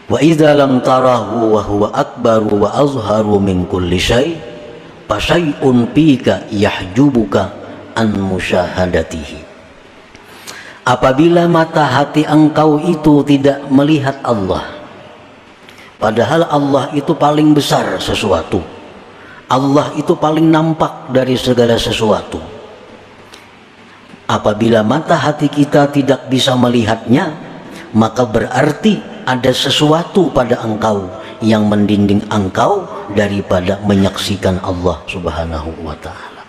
Wa idza lam tarahu wa huwa akbaru wa azharu min kulli syai' fa syai'un fika yahjubuka an musyahadatihi. Apabila mata hati engkau itu tidak melihat Allah, padahal Allah itu paling besar sesuatu, Allah itu paling nampak dari segala sesuatu. Apabila mata hati kita tidak bisa melihatnya, maka berarti ada sesuatu pada engkau yang mendinding engkau daripada menyaksikan Allah Subhanahu wa ta'ala.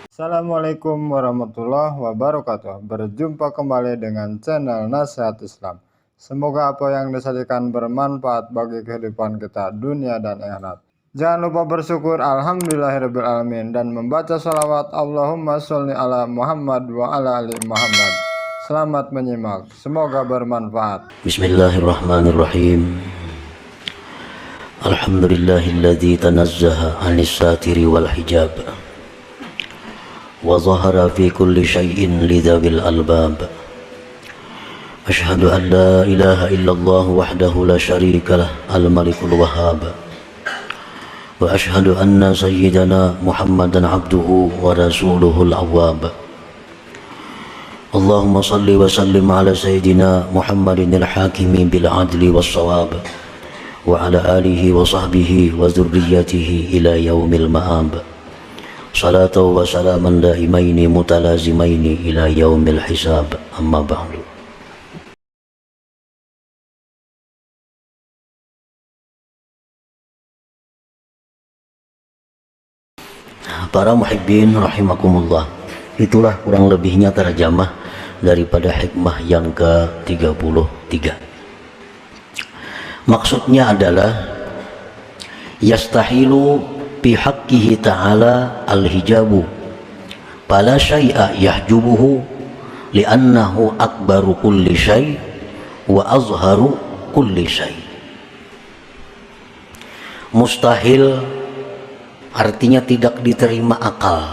Assalamualaikum warahmatullahi wabarakatuh. Berjumpa kembali dengan channel Nasihat Islam. Semoga apa yang disajikan bermanfaat bagi kehidupan kita dunia dan akhirat. Jangan lupa bersyukur alhamdulillahirabbil alamin dan membaca sholawat Allahumma sholli ala Muhammad wa ala ali Muhammad. Selamat menyimak, semoga bermanfaat. Bismillahirrahmanirrahim. Alhamdulillahilladzi tanazzaha 'anis satiri wal hijab wa zahara fi kulli syai'in lidzabil albab. Asyhadu an la ilaha illallah wahdahu la syarika lah al-malikul wahhab. Wa asyhadu anna sayyidana Muhammadan abduhu wa rasuluhul awwab. Allahumma salli wa sallim ala sayyidina Muhammadin al-hakimi bil adli was shawab wa ala alihi wa sahbihi wa dzurriyyatihi ila yaumil ma'ab. Salatu wa salaman daimaini mutalazimaini ila yaumil hisab. Amma ba'du. Para muhibbin rahimakumullah, itulah kurang lebihnya terjemah daripada hikmah yang ke-33. Maksudnya adalah yastahilu fi haqqihi ta'ala al-hijabu fala syai'a yahjubuhu li'annahu akbaru kulli syai' wa azharu kulli syai'. Mustahil artinya tidak diterima akal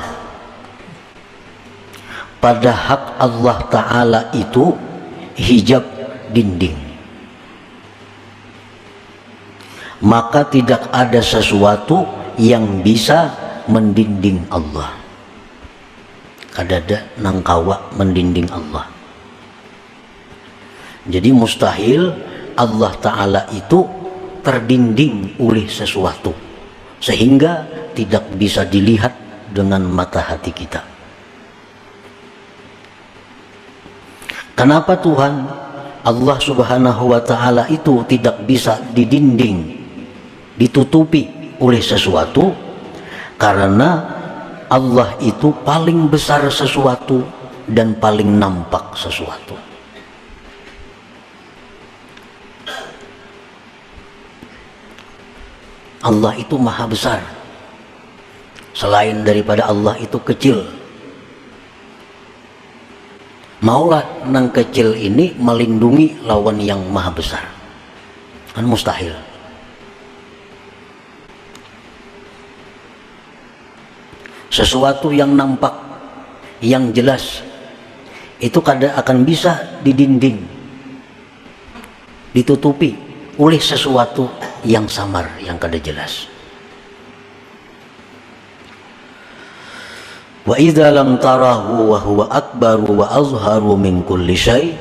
pada hak Allah Ta'ala itu hijab, dinding, maka tidak ada sesuatu yang bisa mendinding Allah. Kadada nangkawa mendinding Allah. Jadi mustahil Allah Ta'ala itu terdinding oleh sesuatu sehingga tidak bisa dilihat dengan mata hati kita. Kenapa Tuhan Allah Subhanahu wa ta'ala itu tidak bisa didinding, ditutupi oleh sesuatu? Karena Allah itu paling besar sesuatu dan paling nampak sesuatu. Allah itu maha besar. Selain daripada Allah itu kecil. Maulah nang kecil ini melindungi lawan yang maha besar? Kan mustahil. Sesuatu yang nampak, yang jelas, itu kadang akan bisa didinding, ditutupi oleh sesuatu yang samar, yang kada jelas. Wa idza lam tarahu wa huwa akbaru wa azharu min kulli syai'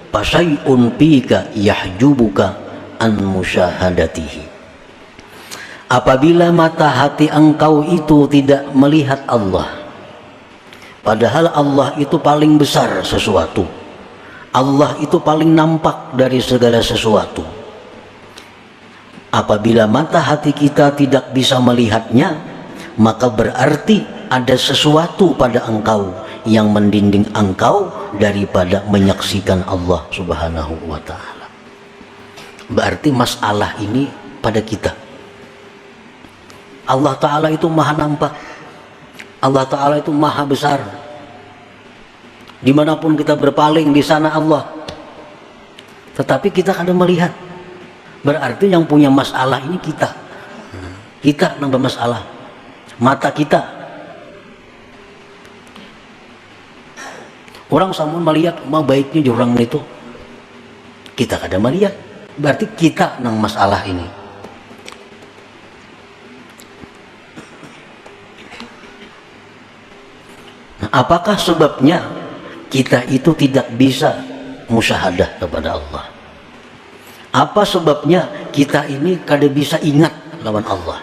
fa syai'un fika yahjubuka an musyahadatihi. Apabila mata hati engkau itu tidak melihat Allah, padahal Allah itu paling besar sesuatu, Allah itu paling nampak dari segala sesuatu. Apabila mata hati kita tidak bisa melihatnya, maka berarti ada sesuatu pada engkau yang mendinding engkau daripada menyaksikan Allah Subhanahu wa ta'ala. Berarti masalah ini pada kita. Allah Ta'ala itu maha nampak, Allah Ta'ala itu maha besar. Dimanapun kita berpaling, di sana Allah. Tetapi kita kadang melihat. Berarti yang punya masalah ini kita. Kita yang bermasalah. Mata kita. Orang samun melihat mah baiknya orang itu, kita kadang melihat Berarti kita nang masalah ini. Nah, apakah sebabnya kita itu tidak bisa musyahadah kepada Allah? Apa sebabnya kita ini kada bisa ingat lawan Allah?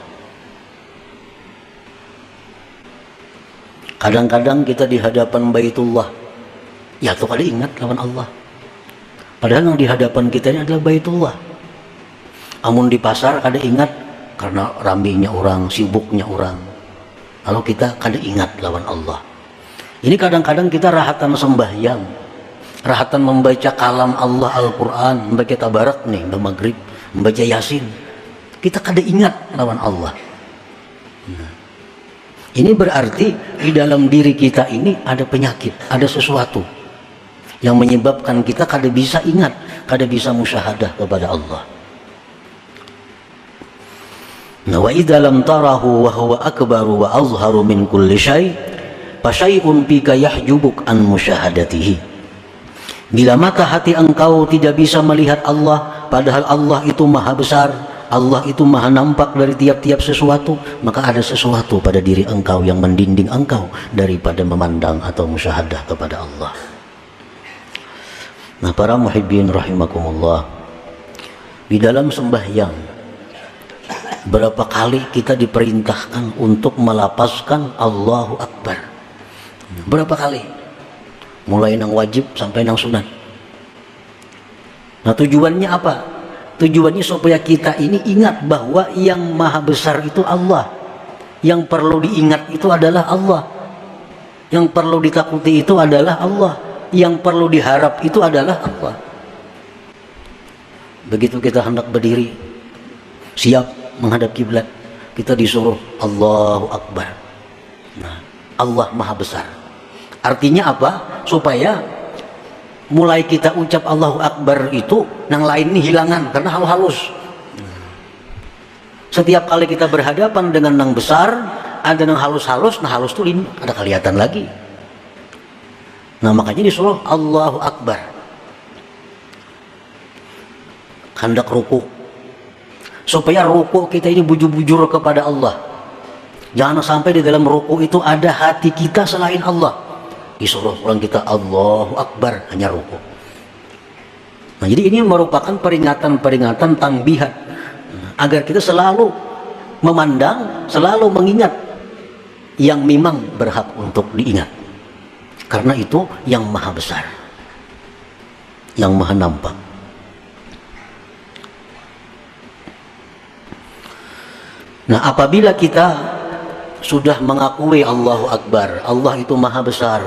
Kadang-kadang kita di hadapan Baitullah, ya tuh kada ingat lawan Allah. Padahal yang di hadapan kita ini adalah Baitullah. Amun di pasar kada ingat karena rambinya orang, sibuknya orang. Lalu kita kada ingat lawan Allah. Ini kadang-kadang kita rahatan sembahyang, rahatan membaca kalam Allah Al-Quran, membaca tabarak nih, maghrib, membaca yasin, kita kada ingat lawan Allah. Ini berarti di dalam diri kita ini ada penyakit, ada sesuatu yang menyebabkan kita kada bisa ingat, kada bisa musyahadah kepada Allah. Nah, wa idza lam tarahu wa huwa akbaru wa azharu min kulli syai' fasyai'un bika yahjubuk an musyahadatihi. Bila mata hati engkau tidak bisa melihat Allah, padahal Allah itu maha besar, Allah itu maha nampak dari tiap-tiap sesuatu, maka ada sesuatu pada diri engkau yang mendinding engkau daripada memandang atau musyahadah kepada Allah. Nah, para muhibbin rahimakumullah, di dalam sembahyang berapa kali kita diperintahkan untuk melapazkan Allahu Akbar? Berapa kali? Mulai nang wajib sampai nang sunat. Nah, tujuannya apa? Tujuannya supaya kita ini ingat bahwa yang maha besar itu Allah. Yang perlu diingat itu adalah Allah. Yang perlu ditakuti itu adalah Allah. Yang perlu diharap itu adalah Allah. Begitu kita hendak berdiri, siap menghadap kiblat, kita disuruh Allahu Akbar. Nah, Allah maha besar. Artinya apa? Supaya mulai kita ucap Allahu Akbar itu, yang lain ini hilangan karena halus. Setiap kali kita berhadapan dengan yang besar, ada yang halus-halus, nah halus itu ini ada kelihatan lagi. Nah, makanya disuruh Allahu Akbar. Hendak ruku, supaya ruku kita ini bujur-bujur kepada Allah. Jangan sampai di dalam ruku itu ada hati kita selain Allah. Disuruh orang kita Allahu Akbar hanya ruku. Nah, jadi ini merupakan peringatan-peringatan tambihan agar kita selalu memandang, selalu mengingat yang memang berhak untuk diingat. Karena itu yang maha besar, yang maha nampak. Nah, apabila kita sudah mengakui Allahu Akbar, Allah itu maha besar,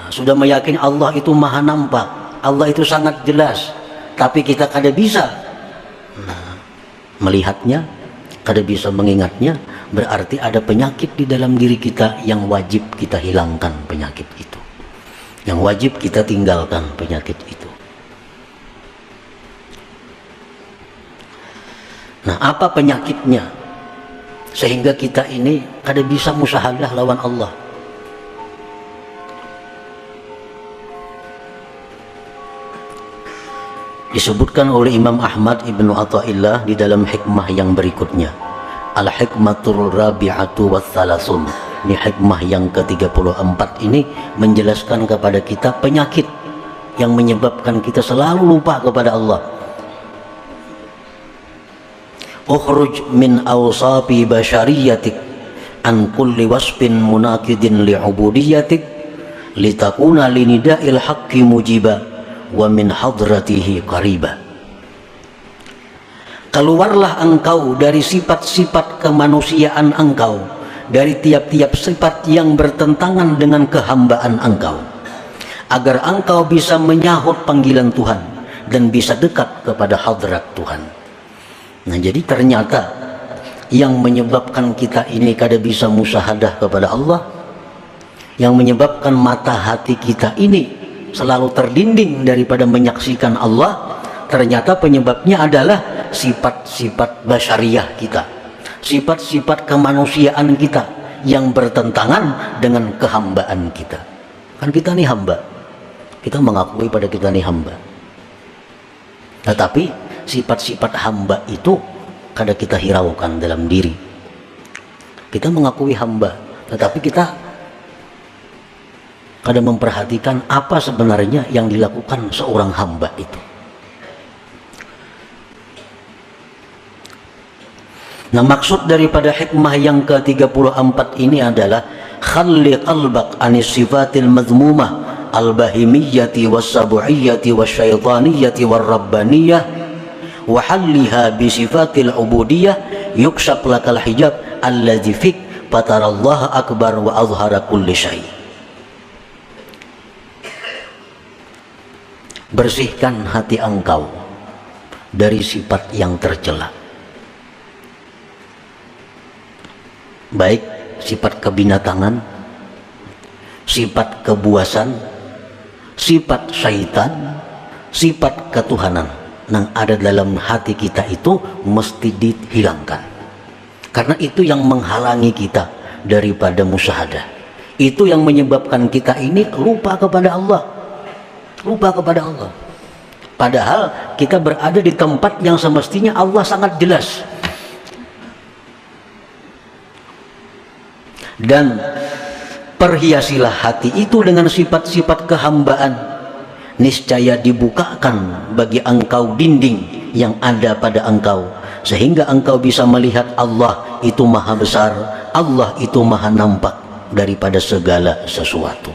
sudah meyakini Allah itu maha nampak, Allah itu sangat jelas, tapi kita kada bisa melihatnya, kada bisa mengingatnya, berarti ada penyakit di dalam diri kita yang wajib kita hilangkan penyakit itu, yang wajib kita tinggalkan penyakit itu. Nah, apa penyakitnya sehingga kita ini kada bisa musyahadah lawan Allah? Disebutkan oleh Imam Ahmad Ibnu Athaillah di dalam hikmah yang berikutnya, Al-Hikmatul Rabi'atu Wathalasun. Ini hikmah yang ke-34 ini menjelaskan kepada kita penyakit yang menyebabkan kita selalu lupa kepada Allah. Ukhruj min awsafi basyariyatik an kulli wasfin munakidin li'ubudiyatik litakuna linida'il haqqi mujiba wa min hadratihi qariba. Keluarlah engkau dari sifat-sifat kemanusiaan engkau, dari tiap-tiap sifat yang bertentangan dengan kehambaan engkau, agar engkau bisa menyahut panggilan Tuhan dan bisa dekat kepada hadrat Tuhan. Nah, jadi ternyata yang menyebabkan kita ini kada bisa musyahadah kepada Allah, yang menyebabkan mata hati kita ini selalu terdinding daripada menyaksikan Allah, ternyata penyebabnya adalah sifat-sifat basyariah kita, sifat-sifat kemanusiaan kita yang bertentangan dengan kehambaan kita. Kan kita nih hamba, kita mengakui pada kita nih hamba, tetapi sifat-sifat hamba itu kada kita hiraukan dalam diri. Kita mengakui hamba, tetapi kita kada memperhatikan apa sebenarnya yang dilakukan seorang hamba itu. Nah, maksud daripada hikmah yang ke-34 ini adalah khalli qalbak anis sifatil madhmumah al-bahimiyyati was-sabu'iyyati wasyaitaniyati war-rabbaniyah wa halliha bi sifatil ubudiyah yukshaf lakal hijab alladzi fik fatarallaha akbar wa azhara kulli syai'. Bersihkan hati engkau dari sifat yang tercela, baik sifat kebinatangan, sifat kebuasan, sifat syaitan, sifat ketuhanan yang ada dalam hati kita itu mesti dihilangkan, karena itu yang menghalangi kita daripada musyahadah. Itu yang menyebabkan kita ini lupa kepada Allah, lupa kepada Allah, padahal kita berada di tempat yang semestinya Allah sangat jelas. Dan perhiasilah hati itu dengan sifat-sifat kehambaan, niscaya dibukakan bagi engkau dinding yang ada pada engkau, sehingga engkau bisa melihat Allah itu maha besar, Allah itu maha nampak daripada segala sesuatu.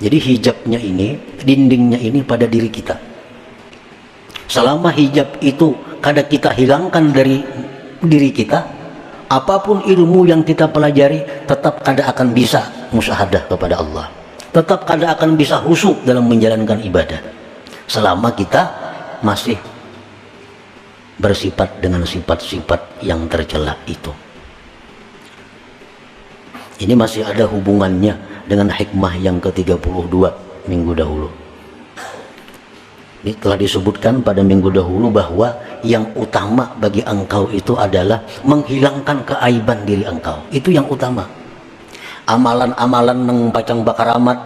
Jadi hijabnya ini, dindingnya ini pada diri kita. Selama hijab itu kada kita hilangkan dari diri kita, apapun ilmu yang kita pelajari tetap kada akan bisa musyahadah kepada Allah, tetap kada akan bisa khusyuk dalam menjalankan ibadah selama kita masih bersifat dengan sifat-sifat yang tercela itu. Ini masih ada hubungannya dengan hikmah yang ke-32 minggu dahulu. Ini telah disebutkan pada minggu dahulu bahwa yang utama bagi engkau itu adalah menghilangkan keaiban diri engkau. Itu yang utama. Amalan-amalan nang pacang bakaramat,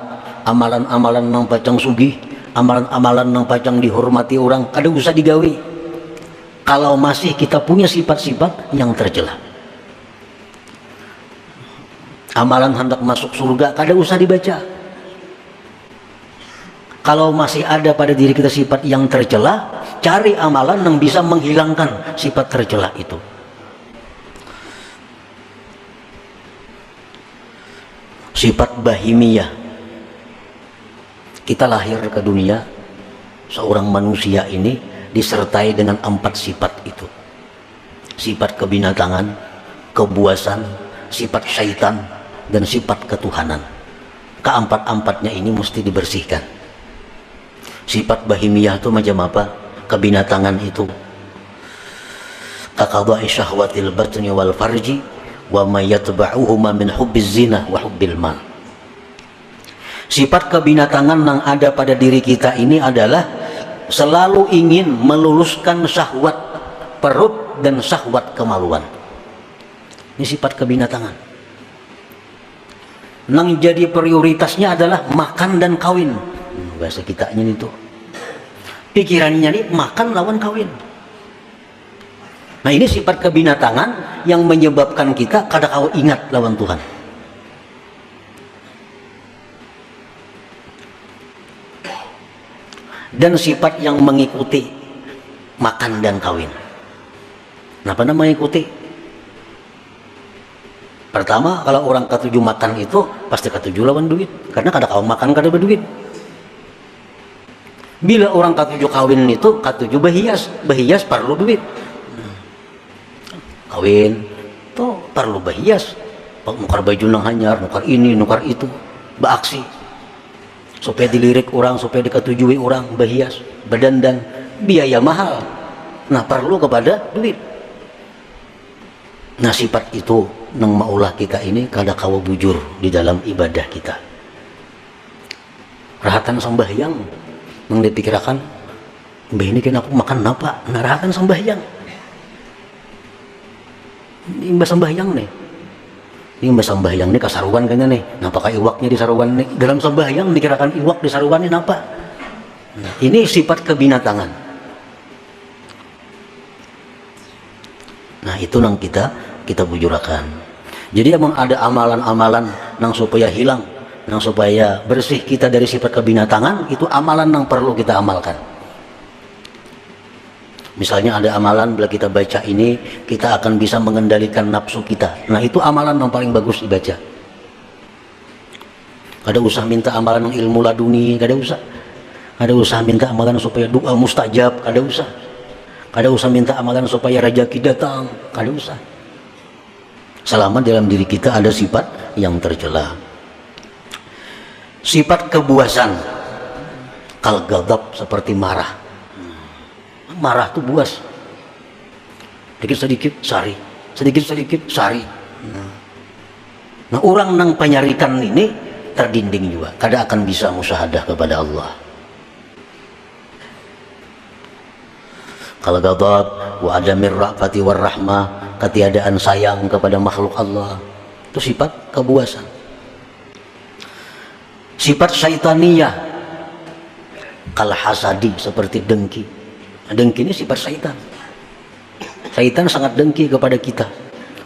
amalan-amalan nang pacang sugih, amalan-amalan nang pacang dihormati orang, kada usah digawi kalau masih kita punya sifat-sifat yang tercela. Amalan hendak masuk surga kada usah dibaca kalau masih ada pada diri kita sifat yang tercela. Cari amalan yang bisa menghilangkan sifat tercela itu. Sifat bahimiyah. Kita lahir ke dunia, seorang manusia ini disertai dengan 4 sifat itu. Sifat kebinatangan, kebuasan, sifat syaitan, dan sifat ketuhanan. Keempat-empatnya ini mesti dibersihkan. Sifat bahimiyah itu macam apa? Kebinatangan itu kaqadha'i syahwatil batni wal farji wa ma yatba'uhuma min hubbiz zina wa hubbil mal. Sifat kebinatangan yang ada pada diri kita ini adalah selalu ingin meluluskan syahwat perut dan syahwat kemaluan. Ini sifat kebinatangan. Yang jadi prioritasnya adalah makan dan kawin. Bahasa kitanya itu. Pikirannya nih makan lawan kawin. Nah, ini sifat kebinatangan yang menyebabkan kita kada kau ingat lawan Tuhan. Dan sifat yang mengikuti makan dan kawin. Nah, pada mengikuti, pertama kalau orang ketujuh makan itu pasti ketujuh lawan duit, karena kada kau makan kada berduit. Bila orang ketujuh kawin itu ketujuh berhias perlu duit. Kawin tuh perlu berhias, nukar baju nang hanyar, nukar ini, nukar itu, beraksi supaya dilirik orang, supaya diketujui orang, berhias, berdandan, biaya mahal. Nah, perlu kepada duit. Nah, sifat itu nang maulah kita ini kada kawa bujur di dalam ibadah kita. Rahatan sembahyang nang dipikirkan, mbah ini kan aku makan apa? Nah, rahatan sembahyang. Ini mbah sembahyang nih. Ini mbah sembahyang nih kasaruan kayaknya nih. Napa kayak iwaknya di saruan nih? Dalam sembahyang dikirakan iwak di saruan ini napa? Nah, ini sifat kebinatangan. itu nang kita bujurakan. Jadi emang ada amalan-amalan nang supaya hilang, nang supaya bersih kita dari sifat kebinatangan, itu amalan nang perlu kita amalkan. Misalnya ada amalan bila kita baca ini kita akan bisa mengendalikan nafsu kita. Nah itu amalan yang paling bagus dibaca. Kada usah minta amalan yang ilmu laduni, kada usah. Kada usah minta amalan supaya doa mustajab, kada usah. Kada usah minta amalan supaya rezeki datang, kada usah. Selama dalam diri kita ada sifat yang tercela. Sifat kebuasan, kal ghadab, seperti marah. Marah tuh buas, sedikit-sedikit sari, sedikit-sedikit sari. Nah orang nang penyarikan ini terdinding juga, kada akan bisa musyahadah kepada Allah. Kal ghadab wa adamir ra'fati war rahmah, ketiadaan sayang kepada makhluk Allah, itu sifat kebuasan. Sifat syaitaniyah, kal hasadi, seperti dengki. Dengki ini sifat syaitan. Syaitan sangat dengki kepada kita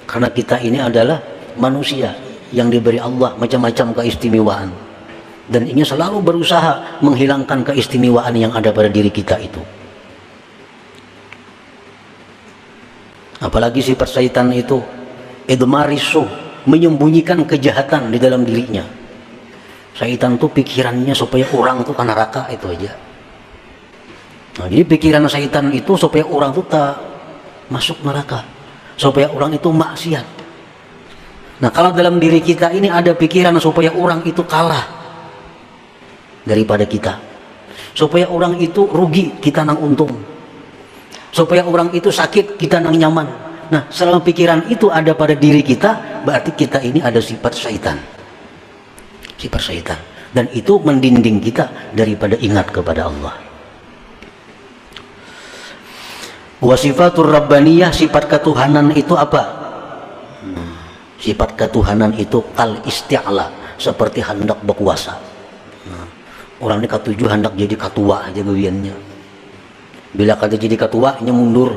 karena kita ini adalah manusia yang diberi Allah macam-macam keistimewaan, dan ingin selalu berusaha menghilangkan keistimewaan yang ada pada diri kita itu. Apalagi sifat syaitan itu idmarisu, menyembunyikan kejahatan di dalam dirinya. Syaitan tuh pikirannya supaya orang tuh ke neraka, itu aja. Nah, jadi pikiran syaitan itu supaya orang itu tak masuk neraka, supaya orang itu maksiat. Nah kalau dalam diri kita ini ada pikiran supaya orang itu kalah daripada kita, supaya orang itu rugi, kita nang untung, supaya orang itu sakit, kita nang nyaman. Nah selama pikiran itu ada pada diri kita, berarti kita ini ada sifat syaitan. Sifat syaitan, dan itu mendinding kita daripada ingat kepada Allah. Wasifatur rabbaniyah, sifat ketuhanan itu apa? Sifat ketuhanan itu kal isti'la, seperti hendak berkuasa. Orang ini ketujuh hendak jadi ketua aja bagiannya. Bila kata jadi ketua, ini mundur.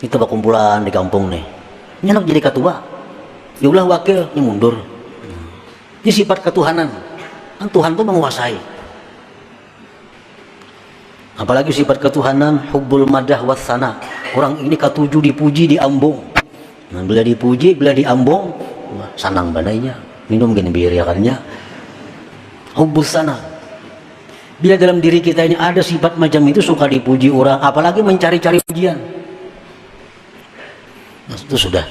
Itu berkumpulan di kampung nih. Ini hendak jadi ketua, diulah wakil, ini mundur. Ini sifat ketuhanan. Kan Tuhan itu menguasai. Apalagi sifat ketuhanan hubbul madah wassana, orang ini ketujuh dipuji diambung. Nah, bila dipuji, bila diambung, wah, sanang badainya, minum gini biriakannya. Hubbul sana, bila dalam diri kita ini ada sifat macam itu, suka dipuji orang, apalagi mencari-cari pujian, nah, itu sudah.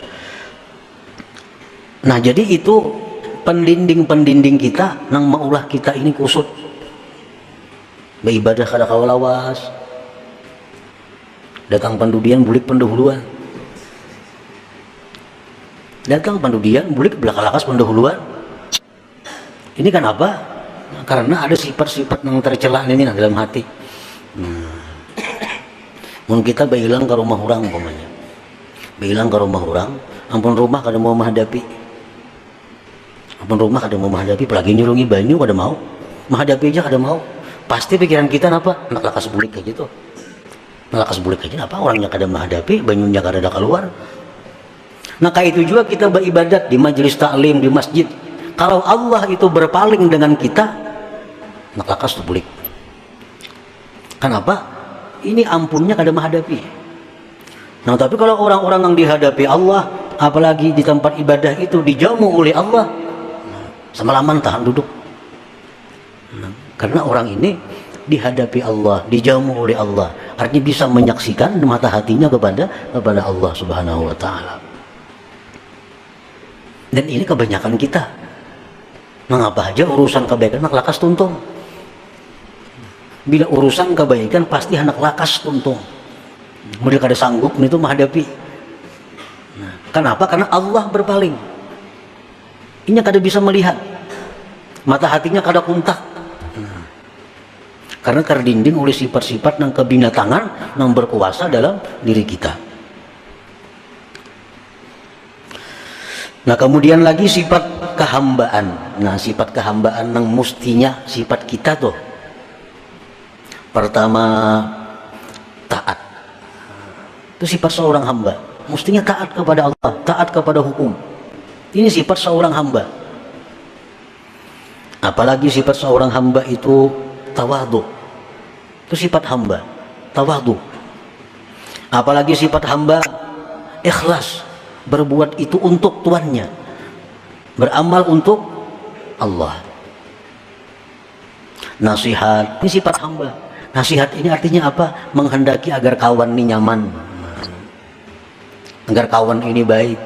Nah jadi itu pendinding kita nang maulah kita ini kusut beribadah kada kawalawas, datang pandudian bulik pendahuluan, datang pandudian bulik belakalakas pendahuluan. Ini kan apa? Nah, karena ada sifat-sifat yang tercela ini dalam hati. Mun kita bailang ke rumah orang umpamanya, bailang ke rumah orang, ampun rumah kada mau menghadapi, ampun rumah kada mau menghadapi, apalagi nyurungi banyu kada mau menghadapi aja kada mau. Pasti pikiran kita apa? Nak lakas bulik aja tuh, nak lakas bulik aja apa, orangnya kada menghadapi, banyunya kada ada keluar. Nah kayak itu juga kita beribadat di majelis taklim, di masjid, kalau Allah itu berpaling dengan kita, nak lakas tuh bulik. Kenapa? Ini ampunnya kada menghadapi. Nah tapi kalau orang-orang yang dihadapi Allah, apalagi di tempat ibadah itu dijamu oleh Allah, semalaman tahan duduk. Karena orang ini dihadapi Allah, dijamu oleh Allah, artinya bisa menyaksikan mata hatinya kepada Allah Subhanahu wa Ta'ala. Dan ini kebanyakan kita, mengapa aja urusan kebaikan nak lakas tuntung. Bila urusan kebaikan pasti anak lakas tuntung, mereka kada sanggup itu menghadapi. Nah, kenapa? Karena Allah berpaling, ini kada bisa melihat, mata hatinya kada kuntak. Karena terdinding oleh sifat-sifat yang kebinatangan yang berkuasa dalam diri kita. Nah kemudian lagi sifat kehambaan. Nah sifat kehambaan yang mestinya sifat kita tuh, pertama taat, itu sifat seorang hamba. mestinya taat kepada Allah, taat kepada hukum. Ini sifat seorang hamba. Apalagi sifat seorang hamba itu tawadhu. Itu sifat hamba, tawadhu. Apalagi sifat hamba ikhlas, berbuat itu untuk tuannya, beramal untuk Allah. Nasihat, ini sifat hamba. Nasihat ini artinya apa? Menghendaki agar kawan ini nyaman, agar kawan ini baik,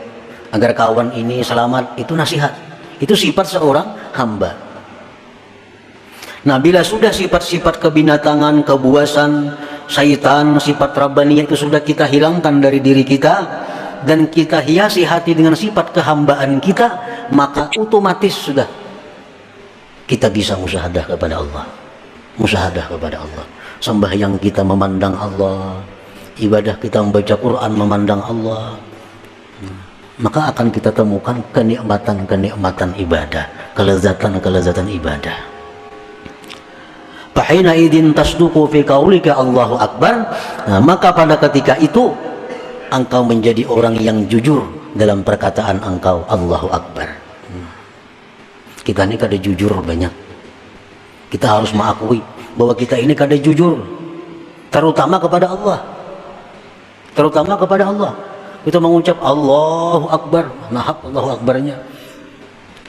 agar kawan ini selamat. Itu nasihat. Itu sifat seorang hamba. Nah, bila sudah sifat-sifat kebinatangan, kebuasan, syaitan, sifat rabbaniyah itu sudah kita hilangkan dari diri kita, dan kita hiasi hati dengan sifat kehambaan kita, maka otomatis sudah kita bisa musyahadah kepada Allah. Musyahadah kepada Allah. Sembahyang kita memandang Allah, ibadah kita membaca Quran memandang Allah, maka akan kita temukan kenikmatan-kenikmatan ibadah, kelezatan-kelezatan ibadah. Fahina idin tasduqu fi qaulika Allahu Akbar. Nah, maka pada ketika itu engkau menjadi orang yang jujur dalam perkataan engkau Allahu Akbar. Kita ini kada jujur banyak. Kita harus mengakui bahwa kita ini kada jujur, terutama kepada Allah. Terutama kepada Allah. Kita mengucap Allahu Akbar, nahak Allahu Akbarnya,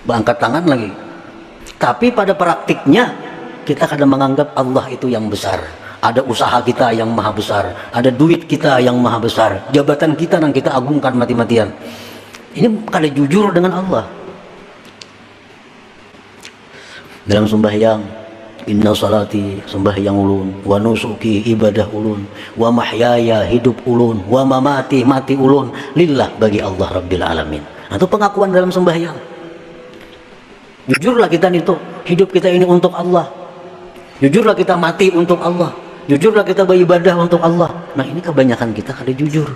berangkat tangan lagi. Tapi pada praktiknya kita kadang menganggap Allah itu yang besar. Ada usaha kita yang maha besar, ada duit kita yang maha besar, jabatan kita yang kita agungkan mati-matian. Ini kada jujur dengan Allah. Dalam sembahyang, inna salati, sembahyang ulun, wa nusuki, ibadah ulun, wa mahyaya, hidup ulun, wa mamati, mati ulun, lillah, bagi Allah Rabbil Alamin. Nah, itu pengakuan dalam sembahyang. Jujurlah kita itu, hidup kita ini untuk Allah. Jujurlah kita mati untuk Allah. Jujurlah kita beribadah untuk Allah. Nah, ini kebanyakan kita kada jujur.